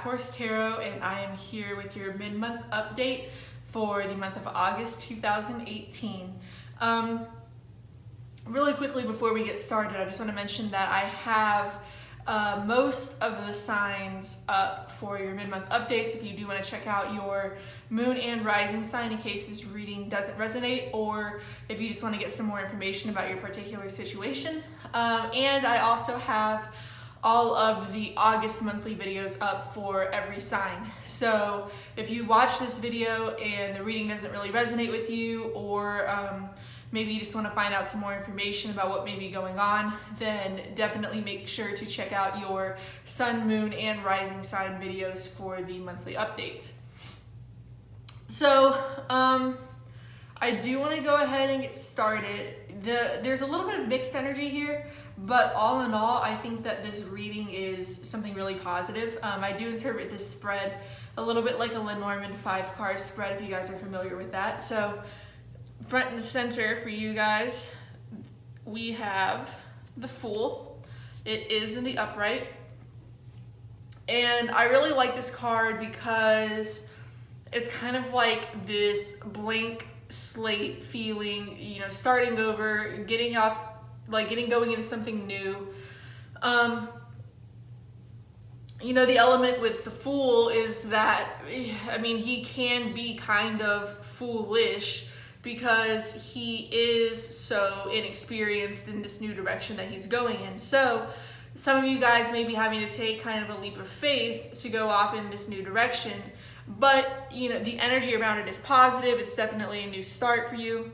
Horse Tarot, and I am here with your mid-month update for the month of August 2018. Really quickly before we get started, I just want to mention that I have most of the signs up for your mid-month updates if you do want to check out your moon and rising sign in case this reading doesn't resonate, or if you just want to get some more information about your particular situation. And I also have all of the August monthly videos up for every sign. So if you watch this video and the reading doesn't really resonate with you, or maybe you just want to find out some more information about what may be going on, then definitely make sure to check out your sun, moon, and rising sign videos for the monthly updates. So I do want to go ahead and get started. There's a little bit of mixed energy here, but all in all, I think that this reading is something really positive. I do interpret this spread a little bit like a Lenormand 5-card spread, if you guys are familiar with that. So front and center for you guys, we have the Fool. It is in the upright. And I really like this card because it's kind of like this blank slate feeling, you know, starting over, getting going into something new. You know, the element with the Fool is that, I mean, he can be kind of foolish because he is so inexperienced in this new direction that he's going in. So some of you guys may be having to take kind of a leap of faith to go off in this new direction, but you know, the energy around it is positive. It's definitely a new start for you.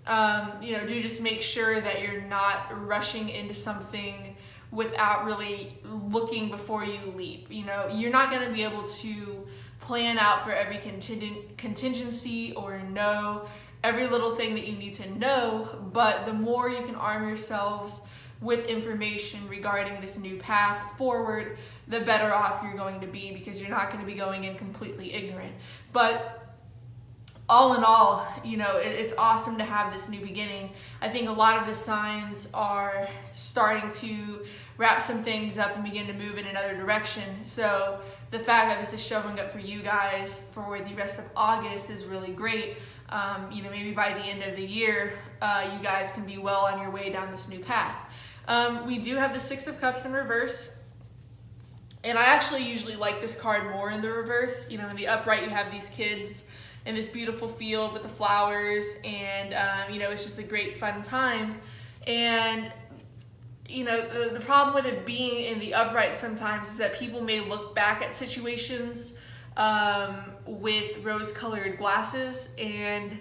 You know, do just make sure that you're not rushing into something without really looking before you leap. You know, you're not going to be able to plan out for every contingency or know every little thing that you need to know, but the more you can arm yourselves with information regarding this new path forward, the better off you're going to be, because you're not going to be going in completely ignorant. But all in all, you know, it's awesome to have this new beginning. I think a lot of the signs are starting to wrap some things up and begin to move in another direction. So the fact that this is showing up for you guys for the rest of August is really great. You know, maybe by the end of the year, you guys can be well on your way down this new path. We do have the Six of Cups in reverse. And I actually usually like this card more in the reverse. You know, in the upright, you have these kids in this beautiful field with the flowers, and you know, it's just a great fun time. And you know, the problem with it being in the upright sometimes is that people may look back at situations with rose-colored glasses and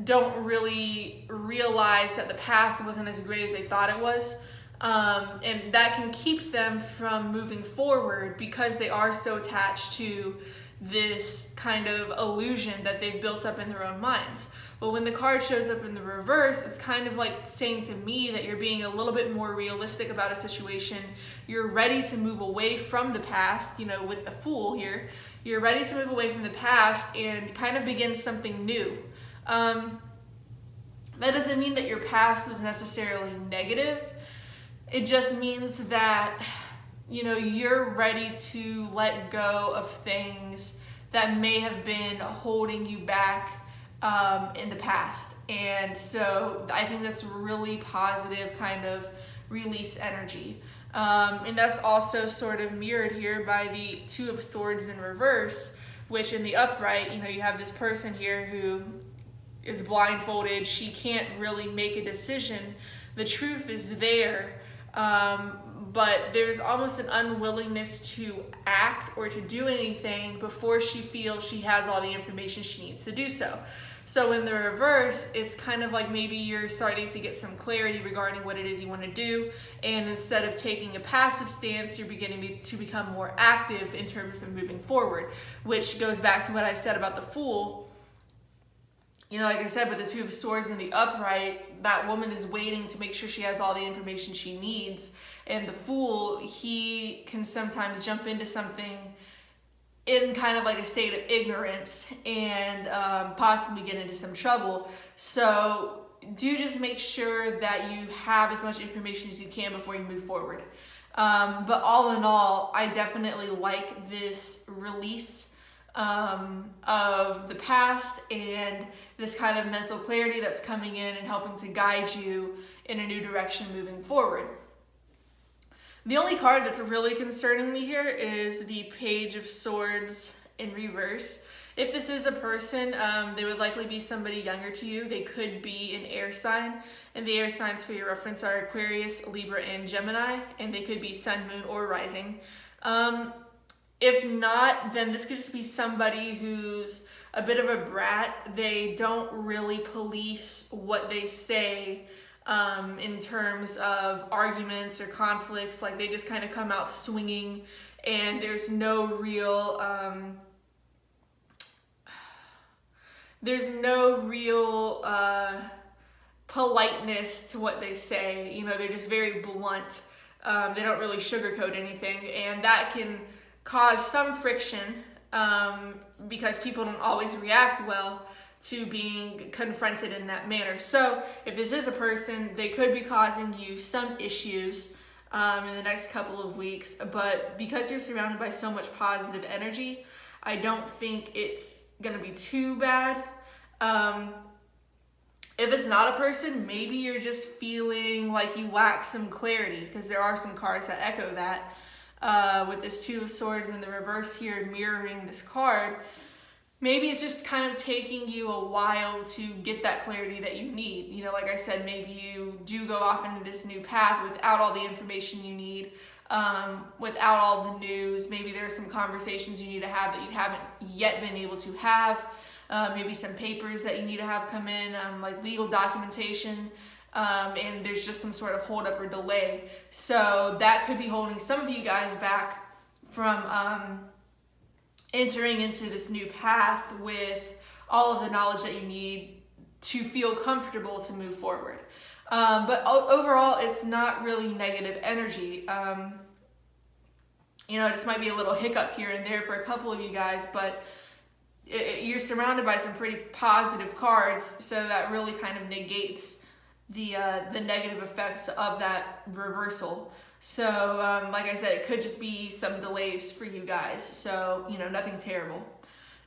don't really realize that the past wasn't as great as they thought it was. And that can keep them from moving forward because they are so attached to this kind of illusion that they've built up in their own minds. But when the card shows up in the reverse, it's kind of like saying to me that you're being a little bit more realistic about a situation. You're ready to move away from the past, you know, with the Fool here. You're ready to move away from the past and kind of begin something new. That doesn't mean that your past was necessarily negative. It just means that, you know, you're ready to let go of things that may have been holding you back in the past. And so I think that's really positive kind of release energy. And that's also sort of mirrored here by the Two of Swords in reverse, which in the upright, you know, you have this person here who is blindfolded. She can't really make a decision. The truth is there. But there's almost an unwillingness to act or to do anything before she feels she has all the information she needs to do so. So in the reverse, it's kind of like maybe you're starting to get some clarity regarding what it is you want to do, and instead of taking a passive stance, you're beginning to become more active in terms of moving forward, which goes back to what I said about the Fool. You know, like I said, with the Two of Swords in the upright, that woman is waiting to make sure she has all the information she needs. And the Fool, he can sometimes jump into something in kind of like a state of ignorance and possibly get into some trouble. So do just make sure that you have as much information as you can before you move forward. But all in all, I definitely like this release of the past and this kind of mental clarity that's coming in and helping to guide you in a new direction moving forward. The only card that's really concerning me here is the Page of Swords in reverse. If this is a person, they would likely be somebody younger to you. They could be an air sign, and the air signs for your reference are Aquarius, Libra, and Gemini, and they could be sun, moon, or rising. If not, then this could just be somebody who's a bit of a brat. They don't really police what they say in terms of arguments or conflicts. Like, they just kind of come out swinging, and there's no real politeness to what they say. You know, they're just very blunt. They don't really sugarcoat anything, and that can cause some friction because people don't always react well to being confronted in that manner. So if this is a person, they could be causing you some issues in the next couple of weeks, but because you're surrounded by so much positive energy, I don't think it's gonna be too bad. If it's not a person, maybe you're just feeling like you lack some clarity, because there are some cards that echo that. With this Two of Swords in the reverse here mirroring this card, maybe it's just kind of taking you a while to get that clarity that you need. You know, like I said, maybe you do go off into this new path without all the information you need, without all the news. Maybe there are some conversations you need to have that you haven't yet been able to have. Maybe some papers that you need to have come in, like legal documentation, and there's just some sort of holdup or delay. So that could be holding some of you guys back from entering into this new path with all of the knowledge that you need to feel comfortable to move forward. But overall, it's not really negative energy. You know, it just might be a little hiccup here and there for a couple of you guys, but you're surrounded by some pretty positive cards, so that really kind of negates the negative effects of that reversal. So like I said, it could just be some delays for you guys, so you know, nothing terrible.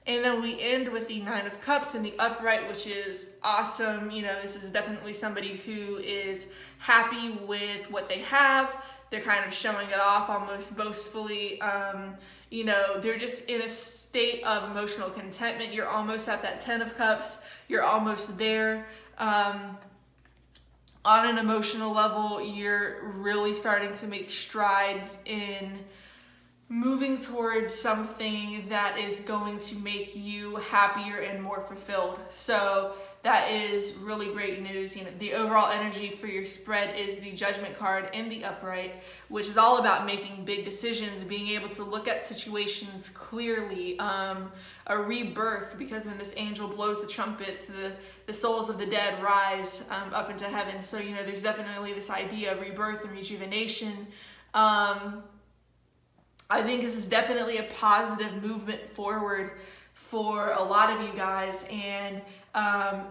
And then we end with the Nine of Cups in the upright, which is awesome. You know, this is definitely somebody who is happy with what they have. They're kind of showing it off almost boastfully. You know, they're just in a state of emotional contentment. You're almost at that 10 of Cups. You're almost there. On an emotional level, you're really starting to make strides in moving towards something that is going to make you happier and more fulfilled. So that is really great news. You know, the overall energy for your spread is the Judgment card in the upright, which is all about making big decisions, being able to look at situations clearly, a rebirth, because when this angel blows the trumpets, the souls of the dead rise up into heaven. So, you know, there's definitely this idea of rebirth and rejuvenation. I think this is definitely a positive movement forward for a lot of you guys. And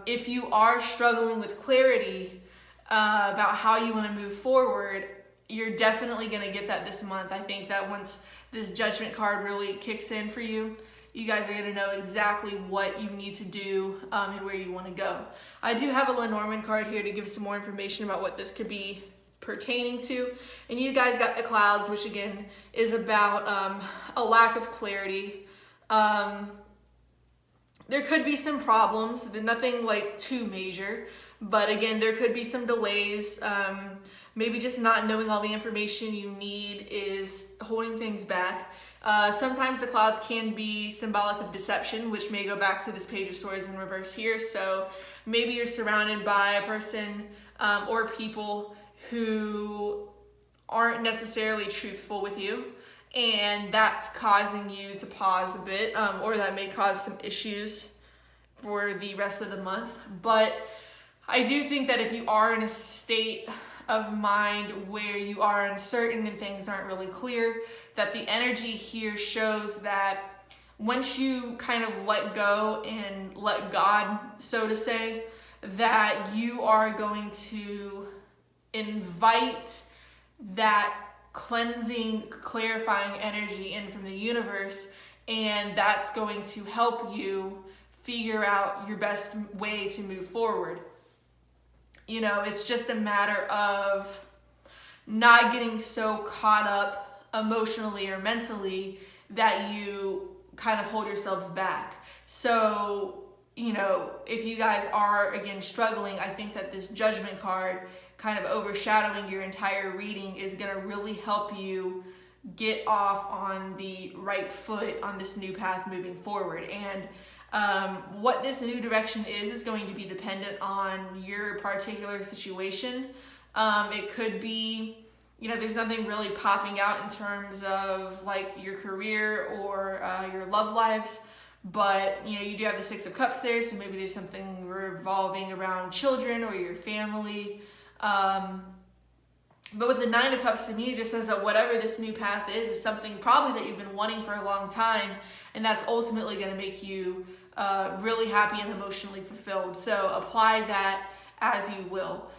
if you are struggling with clarity about how you want to move forward, you're definitely going to get that this month. I think that once this Judgment card really kicks in for you, you guys are going to know exactly what you need to do and where you want to go. I do have a Lenormand card here to give some more information about what this could be pertaining to. And you guys got the Clouds, which again is about a lack of clarity. There could be some problems, nothing like too major, but again, there could be some delays. Maybe just not knowing all the information you need is holding things back. Sometimes the Clouds can be symbolic of deception, which may go back to this Page of Swords in reverse here. So maybe you're surrounded by a person or people who aren't necessarily truthful with you, and that's causing you to pause a bit, or that may cause some issues for the rest of the month. But I do think that if you are in a state of mind where you are uncertain and things aren't really clear, that the energy here shows that once you kind of let go and let God, so to say, that you are going to invite that cleansing, clarifying energy in from the universe, and that's going to help you figure out your best way to move forward. You know, it's just a matter of not getting so caught up emotionally or mentally that you kind of hold yourselves back. So, you know, if you guys are, again, struggling, I think that this Judgment card kind of overshadowing your entire reading is going to really help you get off on the right foot on this new path moving forward. And what this new direction is going to be dependent on your particular situation. It could be, you know, there's nothing really popping out in terms of like your career or your love lives, but you know, you do have the Six of Cups there, so maybe there's something revolving around children or your family. But with the Nine of Cups, to me, it just says that whatever this new path is something probably that you've been wanting for a long time, and that's ultimately going to make you really happy and emotionally fulfilled. So apply that as you will.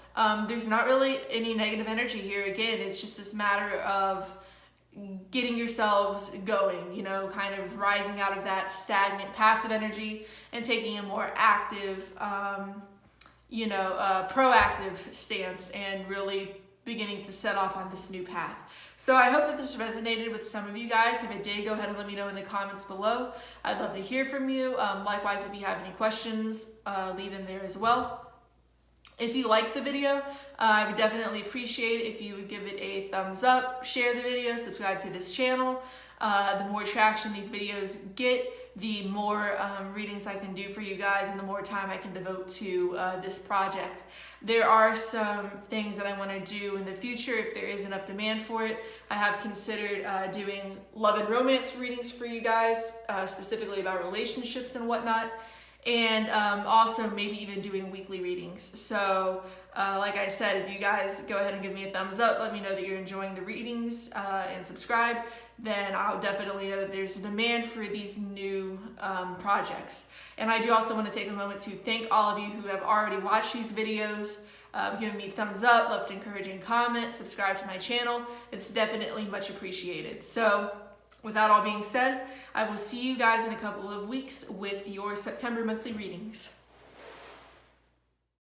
There's not really any negative energy here. Again, it's just this matter of getting yourselves going, you know, kind of rising out of that stagnant passive energy and taking a more active, proactive stance and really beginning to set off on this new path. So I hope that this resonated with some of you guys. If it did, go ahead and let me know in the comments below. I'd love to hear from you. Likewise, if you have any questions, leave them there as well. If you liked the video, I would definitely appreciate it if you would give it a thumbs up, share the video, subscribe to this channel. The more traction these videos get, the more readings I can do for you guys and the more time I can devote to this project. There are some things that I want to do in the future if there is enough demand for it. I have considered doing love and romance readings for you guys, specifically about relationships and whatnot. And also maybe even doing weekly readings. So like I said, if you guys go ahead and give me a thumbs up, let me know that you're enjoying the readings and subscribe, then I'll definitely know that there's a demand for these new projects. And I do also want to take a moment to thank all of you who have already watched these videos, given me thumbs up, left encouraging comments, subscribe to my channel. It's definitely much appreciated. So with that all being said, I will see you guys in a couple of weeks with your September monthly readings.